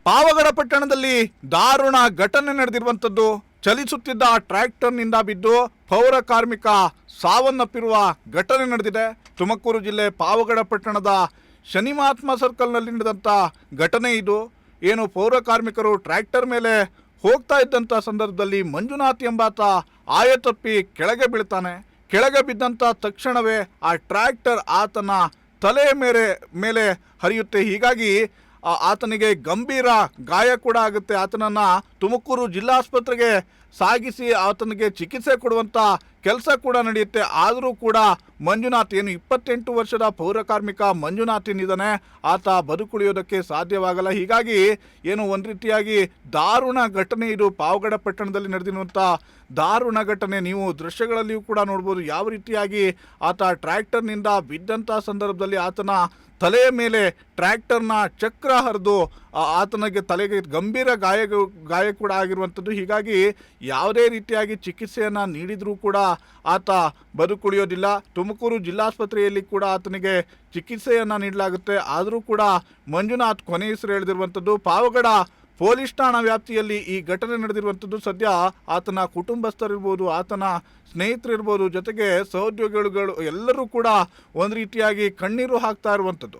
ಪಾವಗಡ ಪಟ್ಟಣದಲ್ಲಿ ದಾರುಣ ಘಟನೆ ನಡೆದಿರುವಂಥದ್ದು. ಚಲಿಸುತ್ತಿದ್ದ ಟ್ರ್ಯಾಕ್ಟರ್ನಿಂದ ಬಿದ್ದು ಪೌರ ಕಾರ್ಮಿಕ ಸಾವನ್ನಪ್ಪಿರುವ ಘಟನೆ ನಡೆದಿದೆ. ತುಮಕೂರು ಜಿಲ್ಲೆ ಪಾವಗಡ ಪಟ್ಟಣದ ಶನಿಮಹಾತ್ಮ ಸರ್ಕಲ್ನಲ್ಲಿ ನಡೆದಂಥ ಘಟನೆ ಇದು. ಏನು ಪೌರ ಕಾರ್ಮಿಕರು ಟ್ರ್ಯಾಕ್ಟರ್ ಮೇಲೆ ಹೋಗ್ತಾ ಇದ್ದಂಥ ಸಂದರ್ಭದಲ್ಲಿ ಮಂಜುನಾಥ್ ಎಂಬಾತ ಆಯತಪ್ಪಿ ಕೆಳಗೆ ಬೀಳ್ತಾನೆ. ಕೆಳಗೆ ಬಿದ್ದಂಥ ತಕ್ಷಣವೇ ಆ ಟ್ರ್ಯಾಕ್ಟರ್ ಆತನ ತಲೆ ಮೇಲೆ ಹರಿಯುತ್ತೆ. ಹೀಗಾಗಿ ಆತನಿಗೆ ಗಂಭೀರ ಗಾಯ ಕೂಡ ಆಗುತ್ತೆ. ಆತನನ್ನು ತುಮಕೂರು ಜಿಲ್ಲಾಸ್ಪತ್ರೆಗೆ ಸಾಗಿಸಿ ಆತನಿಗೆ ಚಿಕಿತ್ಸೆ ಕೊಡುವಂಥ ಕೆಲಸ ಕೂಡ ನಡೆಯುತ್ತೆ. ಆದರೂ ಕೂಡ ಮಂಜುನಾಥ್, ಏನು 28 ವರ್ಷದ ಪೌರ ಕಾರ್ಮಿಕ ಮಂಜುನಾಥ್ ಏನಿದ್ದಾನೆ, ಆತ ಬದುಕುಳಿಯೋದಕ್ಕೆ ಸಾಧ್ಯವಾಗಲ್ಲ. ಹೀಗಾಗಿ ಏನು ಒಂದು ರೀತಿಯಾಗಿ ದಾರುಣ ಘಟನೆ ಇದು. ಪಾವಗಡ ಪಟ್ಟಣದಲ್ಲಿ ನಡೆದಿರುವಂಥ ದಾರುಣ ಘಟನೆ. ನೀವು ದೃಶ್ಯಗಳಲ್ಲಿಯೂ ಕೂಡ ನೋಡ್ಬೋದು ಯಾವ ರೀತಿಯಾಗಿ ಆತ ಟ್ರ್ಯಾಕ್ಟರ್ನಿಂದ ಬಿದ್ದಂಥ ಸಂದರ್ಭದಲ್ಲಿ ಆತನ ತಲೆಯ ಮೇಲೆ ಟ್ರ್ಯಾಕ್ಟರ್ನ ಚಕ್ರ ಹರಿದು ಆತನಿಗೆ ತಲೆಗೆ ಗಂಭೀರ ಗಾಯ ಕೂಡ ಆಗಿರುವಂಥದ್ದು. ಹೀಗಾಗಿ ಯಾವುದೇ ರೀತಿಯಾಗಿ ಚಿಕಿತ್ಸೆಯನ್ನು ನೀಡಿದರೂ ಕೂಡ ಆತ ಬದುಕುಳಿಯೋದಿಲ್ಲ. ತುಮಕೂರು ಜಿಲ್ಲಾಸ್ಪತ್ರೆಯಲ್ಲಿ ಕೂಡ ಆತನಿಗೆ ಚಿಕಿತ್ಸೆಯನ್ನು ನೀಡಲಾಗುತ್ತೆ. ಆದರೂ ಕೂಡ ಮಂಜುನಾಥ್ ಕೊನೆ ಹೆಸರು ಎಳೆದಿರುವಂಥದ್ದು. ಪಾವಗಡ ಪೊಲೀಸ್ ಠಾಣಾ ವ್ಯಾಪ್ತಿಯಲ್ಲಿ ಈ ಘಟನೆ ನಡೆದಿರುವಂಥದ್ದು. ಸದ್ಯ ಆತನ ಕುಟುಂಬಸ್ಥರಿರ್ಬೋದು, ಆತನ ಸ್ನೇಹಿತರಿರ್ಬೋದು, ಜೊತೆಗೆ ಸಹೋದ್ಯೋಗಿಗಳು ಎಲ್ಲರೂ ಕೂಡ ಒಂದು ರೀತಿಯಾಗಿ ಕಣ್ಣೀರು ಹಾಕ್ತಾ ಇರುವಂಥದ್ದು.